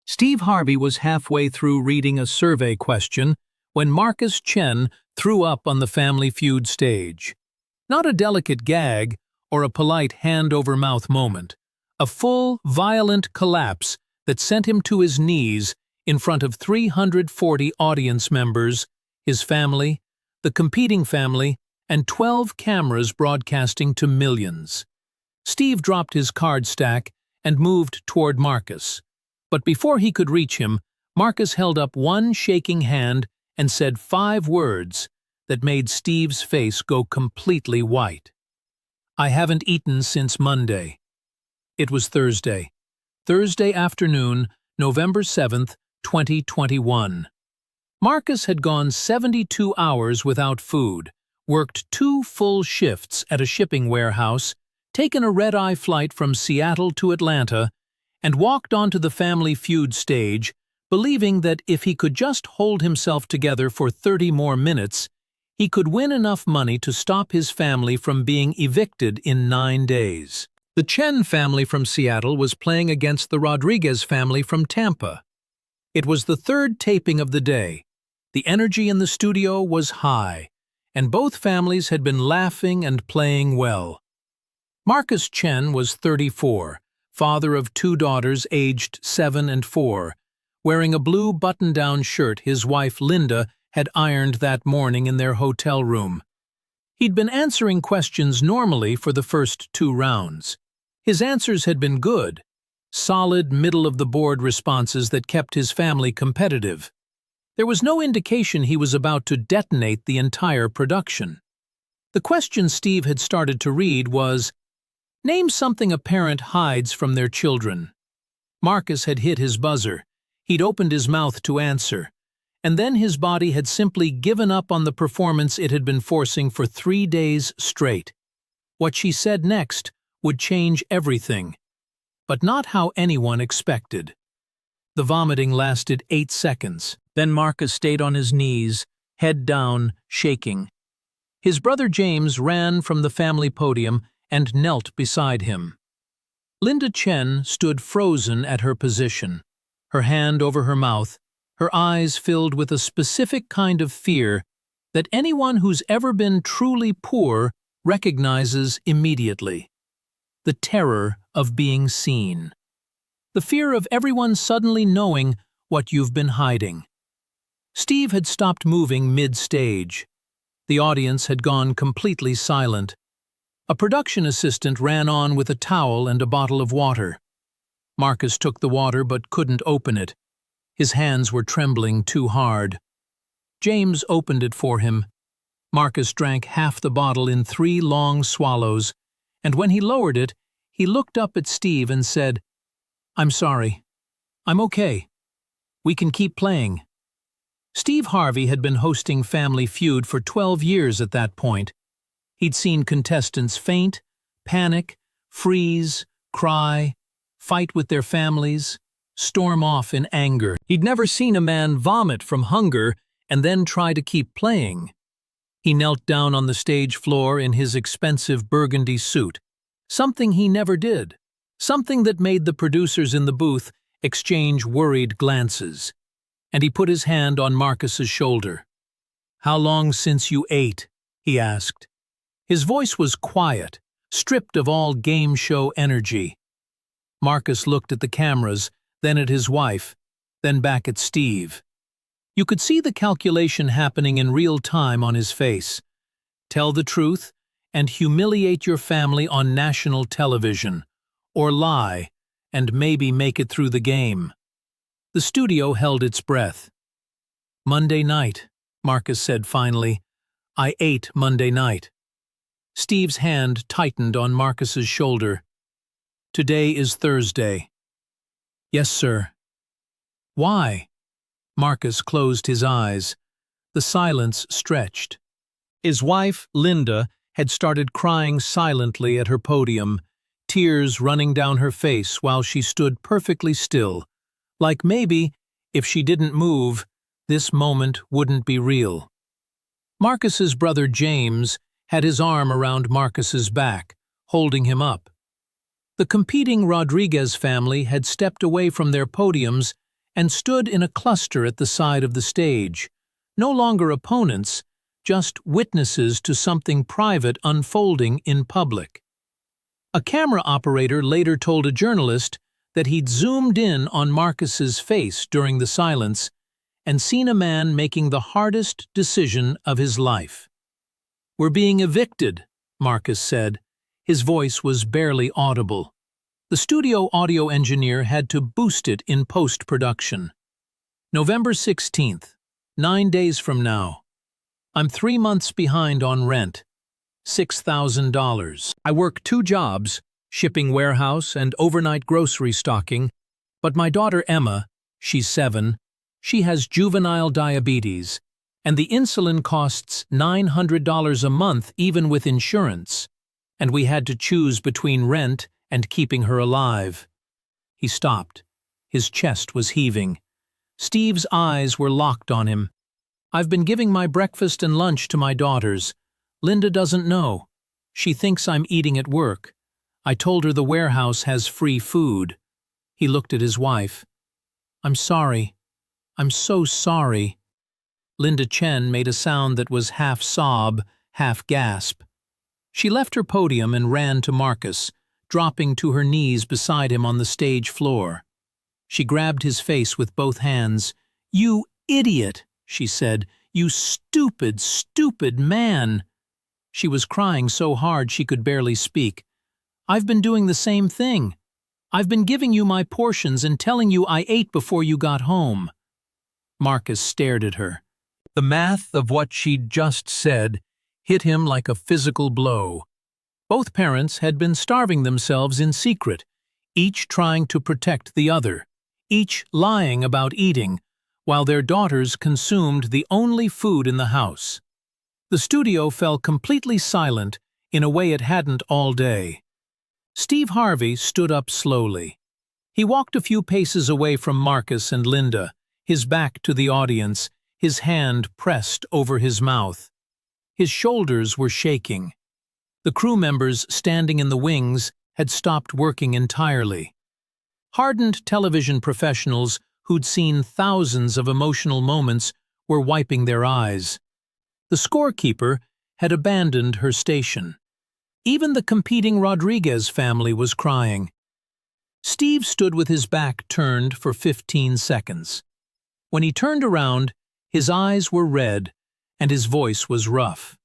Steve Harvey was halfway through reading a survey question when Marcus Chen threw up on the Family Feud stage. Not a delicate gag or a polite hand-over-mouth moment. A full, violent collapse that sent him to his knees in front of 340 audience members, his family, the competing family, and 12 cameras broadcasting to millions. Steve dropped his card stack and moved toward Marcus. But before he could reach him, Marcus held up one shaking hand and said 5 words that made Steve's face go completely white. "I haven't eaten since Monday." It was Thursday. Thursday afternoon, November 7th, 2021. Marcus had gone 72 hours without food, worked 2 full shifts at a shipping warehouse, taken a red-eye flight from Seattle to Atlanta, and walked onto the Family Feud stage, believing that if he could just hold himself together for 30 more minutes, he could win enough money to stop his family from being evicted in 9 days. The Chen family from Seattle was playing against the Rodriguez family from Tampa. It was the 3rd taping of the day. The energy in the studio was high, and both families had been laughing and playing well. Marcus Chen was 34, father of 2 daughters aged 7 and 4, wearing a blue button-down shirt his wife Linda had ironed that morning in their hotel room. He'd been answering questions normally for the first 2 rounds. His answers had been good, solid middle-of-the-board responses that kept his family competitive. There was no indication he was about to detonate the entire production. The question Steve had started to read was, "Name something a parent hides from their children." Marcus had hit his buzzer. He'd opened his mouth to answer, and then his body had simply given up on the performance it had been forcing for 3 days straight. What she said next would change everything, but not how anyone expected. The vomiting lasted 8 seconds. Then Marcus stayed on his knees, head down, shaking. His brother James ran from the family podium and knelt beside him. Linda Chen stood frozen at her position, her hand over her mouth, her eyes filled with a specific kind of fear that anyone who's ever been truly poor recognizes immediately. The terror of being seen. The fear of everyone suddenly knowing what you've been hiding. Steve had stopped moving mid-stage. The audience had gone completely silent. A production assistant ran on with a towel and a bottle of water. Marcus took the water but couldn't open it. His hands were trembling too hard. James opened it for him. Marcus drank half the bottle in 3 long swallows, and when he lowered it, he looked up at Steve and said, "I'm sorry. I'm okay. We can keep playing." Steve Harvey had been hosting Family Feud for 12 years at that point. He'd seen contestants faint, panic, freeze, cry, fight with their families, storm off in anger. He'd never seen a man vomit from hunger and then try to keep playing. He knelt down on the stage floor in his expensive burgundy suit, something he never did, something that made the producers in the booth exchange worried glances. And he put his hand on Marcus's shoulder. "How long since you ate?" he asked. His voice was quiet, stripped of all game show energy. Marcus looked at the cameras, then at his wife, then back at Steve. You could see the calculation happening in real time on his face. Tell the truth and humiliate your family on national television, or lie and maybe make it through the game. The studio held its breath. "Monday night," Marcus said finally. "I ate Monday night." Steve's hand tightened on Marcus's shoulder. "Today is Thursday." "Yes, sir." "Why?" Marcus closed his eyes. The silence stretched. His wife, Linda, had started crying silently at her podium, tears running down her face while she stood perfectly still. Like maybe, if she didn't move, this moment wouldn't be real. Marcus's brother James had his arm around Marcus's back, holding him up. The competing Rodriguez family had stepped away from their podiums and stood in a cluster at the side of the stage, no longer opponents, just witnesses to something private unfolding in public. A camera operator later told a journalist that he'd zoomed in on Marcus's face during the silence and seen a man making the hardest decision of his life. "We're being evicted," Marcus said. His voice was barely audible. The studio audio engineer had to boost it in post-production. November 16th, 9 days from now. I'm 3 months behind on rent. $6,000. I work 2 jobs, shipping warehouse and overnight grocery stocking, but my daughter Emma, she's 7, she has juvenile diabetes, and the insulin costs $900 a month even with insurance, and we had to choose between rent and keeping her alive. He stopped. His chest was heaving. Steve's eyes were locked on him. I've been giving my breakfast and lunch to my daughters. Linda doesn't know. She thinks I'm eating at work. I told her the warehouse has free food. He looked at his wife. I'm sorry. I'm so sorry. Linda Chen made a sound that was half sob, half gasp. She left her podium and ran to Marcus, dropping to her knees beside him on the stage floor. She grabbed his face with both hands. "You idiot," she said. "You stupid, stupid man." She was crying so hard she could barely speak. "I've been doing the same thing. I've been giving you my portions and telling you I ate before you got home." Marcus stared at her. The math of what she'd just said hit him like a physical blow. Both parents had been starving themselves in secret, each trying to protect the other, each lying about eating, while their daughters consumed the only food in the house. The studio fell completely silent in a way it hadn't all day. Steve Harvey stood up slowly. He walked a few paces away from Marcus and Linda, his back to the audience, his hand pressed over his mouth. His shoulders were shaking. The crew members standing in the wings had stopped working entirely. Hardened television professionals who'd seen thousands of emotional moments were wiping their eyes. The scorekeeper had abandoned her station. Even the competing Rodriguez family was crying. Steve stood with his back turned for 15 seconds. When he turned around, his eyes were red and his voice was rough.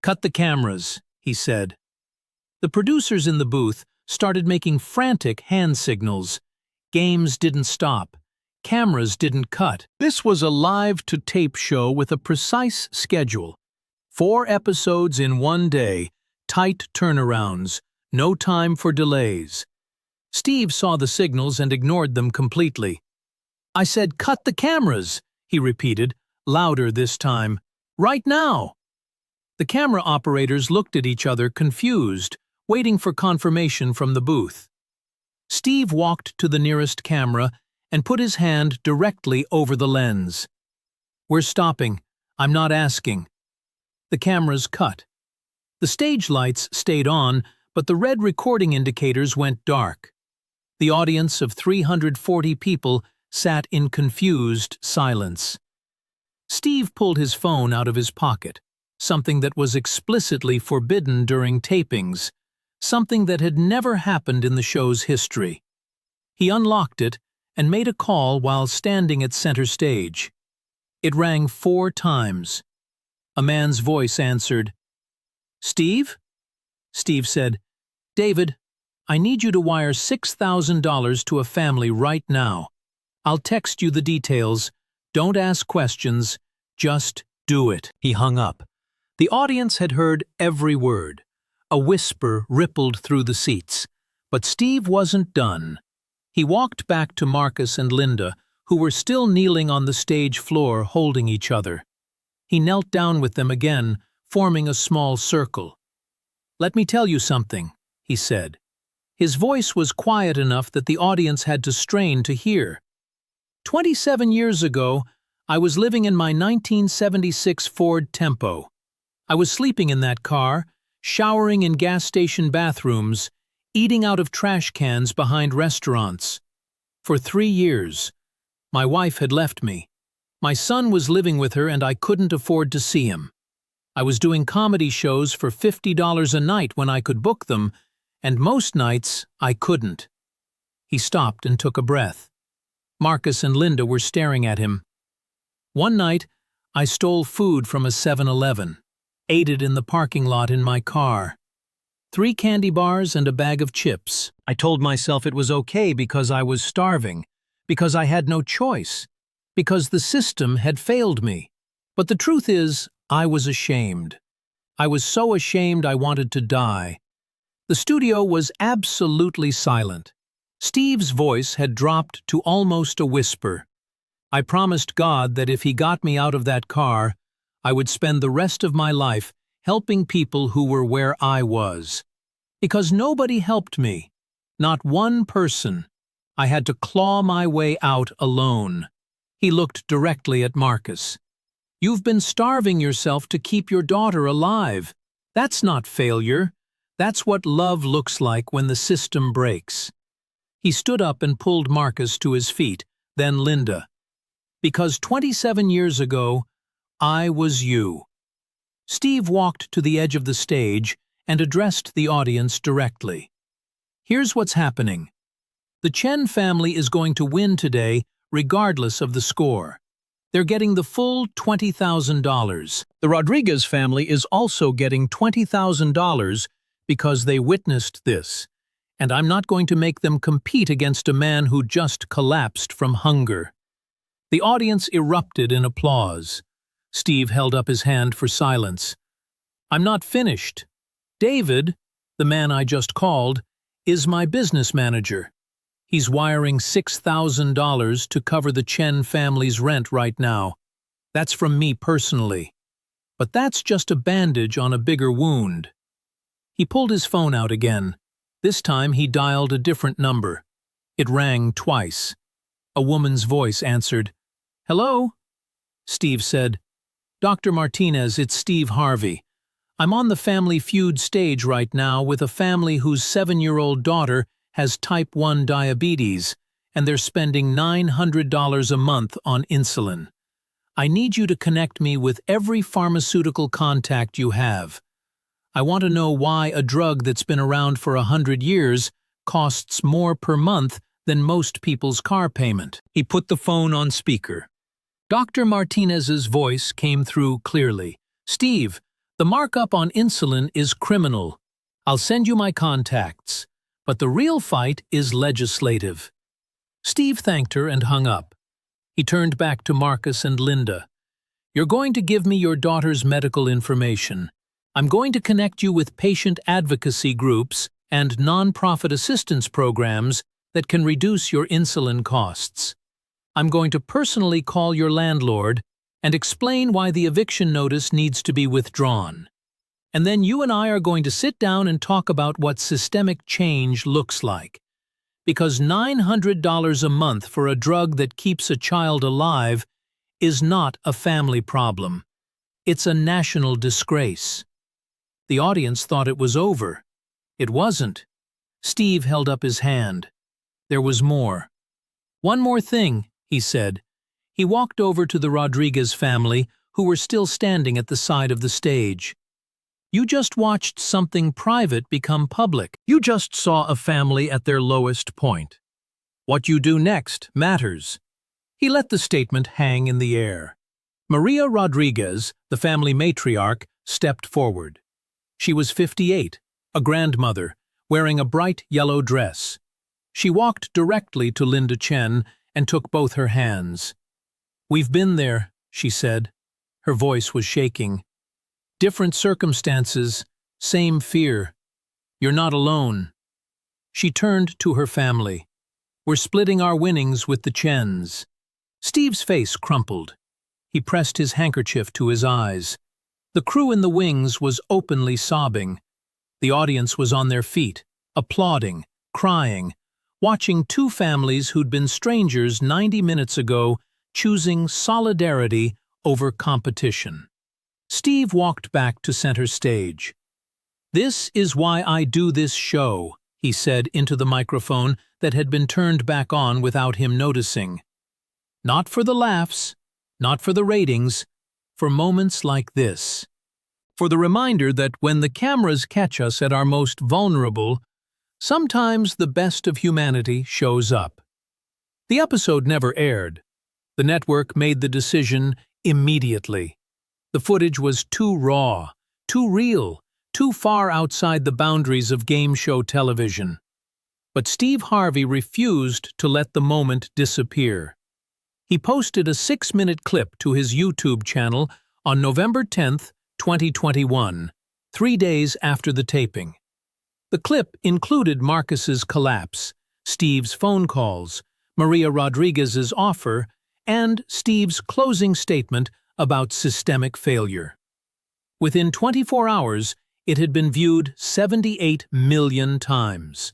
"Cut the cameras," he said. The producers in the booth started making frantic hand signals. Games didn't stop. Cameras didn't cut. This was a live-to-tape show with a precise schedule. 4 episodes in 1 day, tight turnarounds, no time for delays. Steve saw the signals and ignored them completely. "I said cut the cameras," he repeated, louder this time. "Right now!" The camera operators looked at each other confused, waiting for confirmation from the booth. Steve walked to the nearest camera and put his hand directly over the lens. "We're stopping. I'm not asking." The cameras cut. The stage lights stayed on, but the red recording indicators went dark. The audience of 340 people sat in confused silence. Steve pulled his phone out of his pocket, something that was explicitly forbidden during tapings, something that had never happened in the show's history. He unlocked it and made a call while standing at center stage. It rang 4 times. A man's voice answered. "Steve?" Steve said, "David, I need you to wire $6,000 to a family right now. I'll text you the details. Don't ask questions. Just do it." He hung up. The audience had heard every word. A whisper rippled through the seats. But Steve wasn't done. He walked back to Marcus and Linda, who were still kneeling on the stage floor holding each other. He knelt down with them again, forming a small circle. "Let me tell you something," he said. His voice was quiet enough that the audience had to strain to hear. 27 years ago, I was living in my 1976 Ford Tempo. I was sleeping in that car, showering in gas station bathrooms, eating out of trash cans behind restaurants. For 3 years. My wife had left me. My son was living with her and I couldn't afford to see him. I was doing comedy shows for $50 a night when I could book them, and most nights I couldn't. He stopped and took a breath. Marcus and Linda were staring at him. One night, I stole food from a 7-Eleven, ate it in the parking lot in my car. 3 candy bars and a bag of chips. I told myself it was okay because I was starving, because I had no choice, because the system had failed me. But the truth is, I was ashamed. I was so ashamed I wanted to die. The studio was absolutely silent. Steve's voice had dropped to almost a whisper. I promised God that if he got me out of that car, I would spend the rest of my life helping people who were where I was. Because nobody helped me. Not one person. I had to claw my way out alone. He looked directly at Marcus. You've been starving yourself to keep your daughter alive. That's not failure. That's what love looks like when the system breaks. He stood up and pulled Marcus to his feet, then Linda. Because 27 years ago, I was you. Steve walked to the edge of the stage and addressed the audience directly. Here's what's happening. The Chen family is going to win today, regardless of the score. They're getting the full $20,000. The Rodriguez family is also getting $20,000 because they witnessed this, and I'm not going to make them compete against a man who just collapsed from hunger. The audience erupted in applause. Steve held up his hand for silence. I'm not finished. David, the man I just called, is my business manager. He's wiring $6,000 to cover the Chen family's rent right now. That's from me personally. But that's just a bandage on a bigger wound. He pulled his phone out again. This time he dialed a different number. It rang twice. A woman's voice answered. Hello? Steve said, Dr. Martinez, it's Steve Harvey. I'm on the Family Feud stage right now with a family whose 7-year-old daughter has type 1 diabetes, and they're spending $900 a month on insulin. I need you to connect me with every pharmaceutical contact you have. I want to know why a drug that's been around for 100 years costs more per month than most people's car payment. He put the phone on speaker. Dr. Martinez's voice came through clearly. Steve, the markup on insulin is criminal. I'll send you my contacts. But the real fight is legislative. Steve thanked her and hung up. He turned back to Marcus and Linda. You're going to give me your daughter's medical information. I'm going to connect you with patient advocacy groups and nonprofit assistance programs that can reduce your insulin costs. I'm going to personally call your landlord and explain why the eviction notice needs to be withdrawn. And then you and I are going to sit down and talk about what systemic change looks like. Because $900 a month for a drug that keeps a child alive is not a family problem. It's a national disgrace. The audience thought it was over. It wasn't. Steve held up his hand. There was more. One more thing, he said. He walked over to the Rodriguez family, who were still standing at the side of the stage. You just watched something private become public. You just saw a family at their lowest point. What you do next matters. He let the statement hang in the air. Maria Rodriguez, the family matriarch, stepped forward. She was 58, a grandmother, wearing a bright yellow dress. She walked directly to Linda Chen and took both her hands. We've been there, she said. Her voice was shaking. Different circumstances, same fear. You're not alone. She turned to her family. We're splitting our winnings with the Chens. Steve's face crumpled. He pressed his handkerchief to his eyes. The crew in the wings was openly sobbing. The audience was on their feet, applauding, crying, watching two families who'd been strangers 90 minutes ago choosing solidarity over competition. Steve walked back to center stage. This is why I do this show, he said into the microphone that had been turned back on without him noticing. Not for the laughs, not for the ratings, for moments like this. For the reminder that when the cameras catch us at our most vulnerable, sometimes the best of humanity shows up. The episode never aired. The network made the decision immediately. The footage was too raw, too real, too far outside the boundaries of game show television. But Steve Harvey refused to let the moment disappear. He posted a 6-minute clip to his YouTube channel on November 10, 2021, 3 days after the taping. The clip included Marcus's collapse, Steve's phone calls, Maria Rodriguez's offer, and Steve's closing statement about systemic failure. Within 24 hours, it had been viewed 78 million times.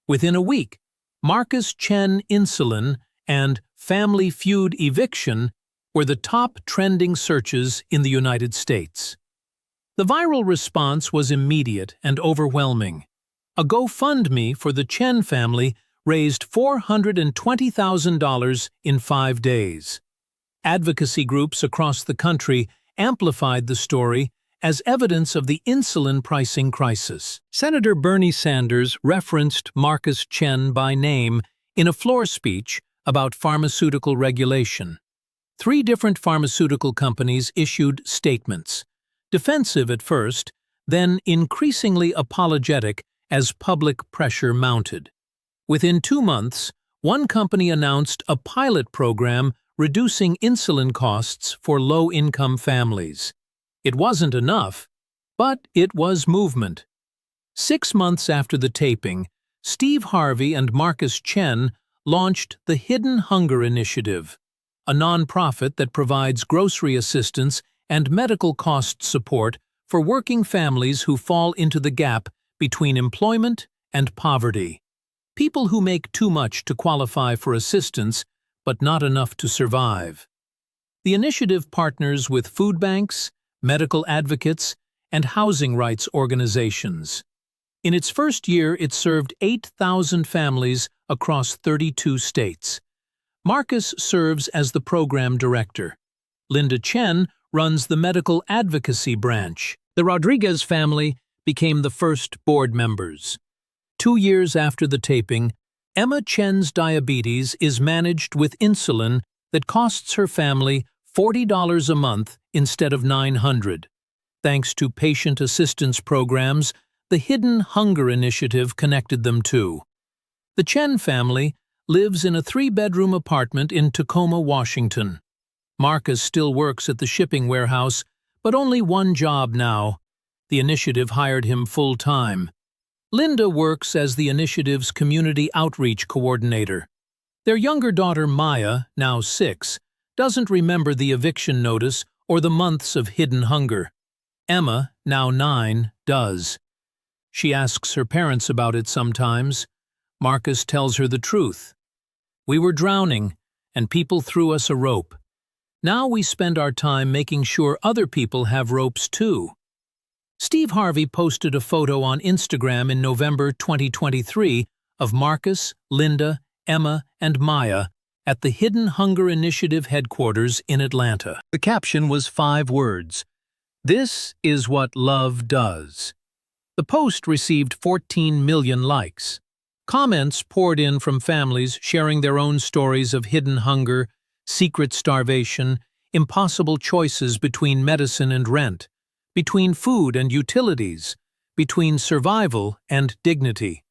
Within a week, Marcus Chen insulin and Family Feud eviction were the top trending searches in the United States. The viral response was immediate and overwhelming. A GoFundMe for the Chen family raised $420,000 in 5 days. Advocacy groups across the country amplified the story as evidence of the insulin pricing crisis. Senator Bernie Sanders referenced Marcus Chen by name in a floor speech about pharmaceutical regulation. 3 different pharmaceutical companies issued statements, defensive at first, then increasingly apologetic as public pressure mounted. Within 2 months, one company announced a pilot program reducing insulin costs for low-income families. It wasn't enough, but it was movement. 6 months after the taping, Steve Harvey and Marcus Chen launched the Hidden Hunger Initiative, a nonprofit that provides grocery assistance and medical cost support for working families who fall into the gap between employment and poverty. People who make too much to qualify for assistance, but not enough to survive. The initiative partners with food banks, medical advocates, and housing rights organizations. In its first year, it served 8,000 families across 32 states. Marcus serves as the program director. Linda Chen runs the medical advocacy branch. The Rodriguez family became the first board members. 2 years after the taping, Emma Chen's diabetes is managed with insulin that costs her family $40 a month instead of $900. Thanks to patient assistance programs, the Hidden Hunger Initiative connected them too. The Chen family lives in a 3-bedroom apartment in Tacoma, Washington. Marcus still works at the shipping warehouse, but only one job now. The initiative hired him full-time. Linda works as the initiative's community outreach coordinator. Their younger daughter Maya, now 6, doesn't remember the eviction notice or the months of hidden hunger. Emma, now 9, does. She asks her parents about it sometimes. Marcus tells her the truth. We were drowning, and people threw us a rope. Now we spend our time making sure other people have ropes too. Steve Harvey posted a photo on Instagram in November 2023 of Marcus, Linda, Emma, and Maya at the Hidden Hunger Initiative headquarters in Atlanta. The caption was 5 words. This is what love does. The post received 14 million likes. Comments poured in from families sharing their own stories of hidden hunger, secret starvation, impossible choices between medicine and rent, between food and utilities, between survival and dignity.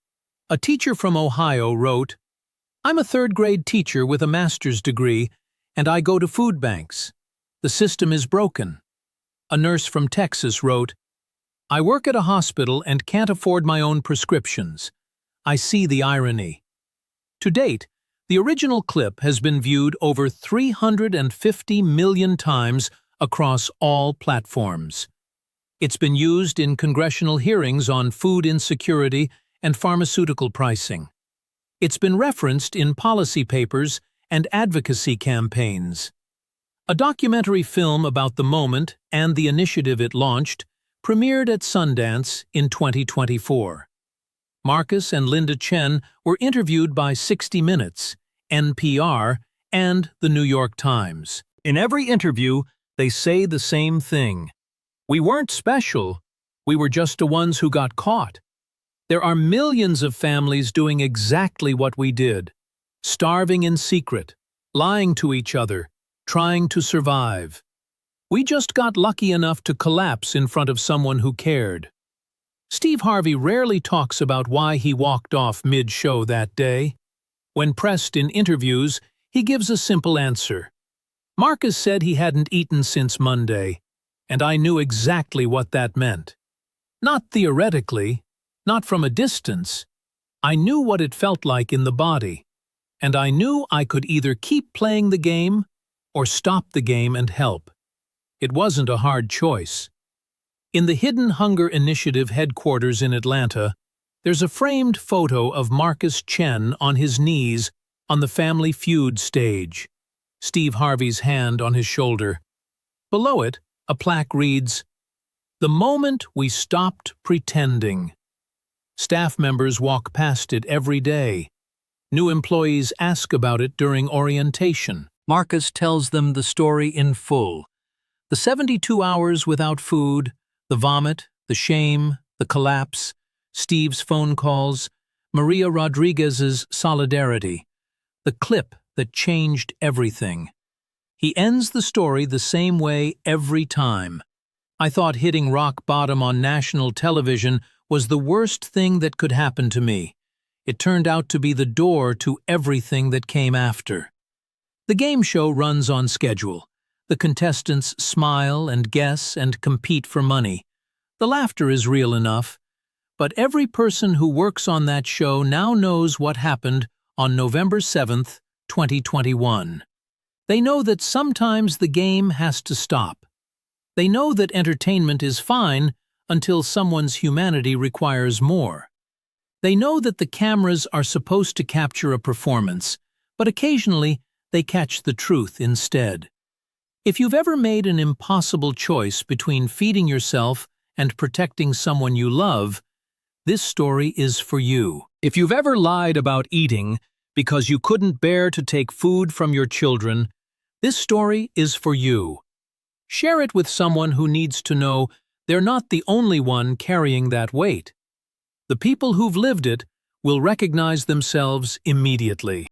A teacher from Ohio wrote, "I'm a 3rd-grade teacher with a master's degree, and I go to food banks. The system is broken." A nurse from Texas wrote, "I work at a hospital and can't afford my own prescriptions. I see the irony." To date, the original clip has been viewed over 350 million times across all platforms. It's been used in congressional hearings on food insecurity and pharmaceutical pricing. It's been referenced in policy papers and advocacy campaigns. A documentary film about the moment and the initiative it launched premiered at Sundance in 2024. Marcus and Linda Chen were interviewed by 60 Minutes, NPR, and the New York Times. In every interview, they say the same thing. We weren't special, we were just the ones who got caught. There are millions of families doing exactly what we did, starving in secret, lying to each other, trying to survive. We just got lucky enough to collapse in front of someone who cared. Steve Harvey rarely talks about why he walked off mid-show that day. When pressed in interviews, he gives a simple answer. Marcus said he hadn't eaten since Monday, and I knew exactly what that meant. Not theoretically, not from a distance. I knew what it felt like in the body, and I knew I could either keep playing the game or stop the game and help. It wasn't a hard choice. In the Hidden Hunger Initiative headquarters in Atlanta, there's a framed photo of Marcus Chen on his knees on the Family Feud stage, Steve Harvey's hand on his shoulder. Below it, a plaque reads, "The moment we stopped pretending." Staff members walk past it every day. New employees ask about it during orientation. Marcus tells them the story in full. The 72 hours without food, the vomit, the shame, the collapse, Steve's phone calls, Maria Rodriguez's solidarity, the clip that changed everything. He ends the story the same way every time. I thought hitting rock bottom on national television was the worst thing that could happen to me. It turned out to be the door to everything that came after. The game show runs on schedule. The contestants smile and guess and compete for money. The laughter is real enough, but every person who works on that show now knows what happened on November 7th, 2021. They know that sometimes the game has to stop. They know that entertainment is fine until someone's humanity requires more. They know that the cameras are supposed to capture a performance, but occasionally they catch the truth instead. If you've ever made an impossible choice between feeding yourself and protecting someone you love, this story is for you. If you've ever lied about eating because you couldn't bear to take food from your children, this story is for you. Share it with someone who needs to know they're not the only one carrying that weight. The people who've lived it will recognize themselves immediately.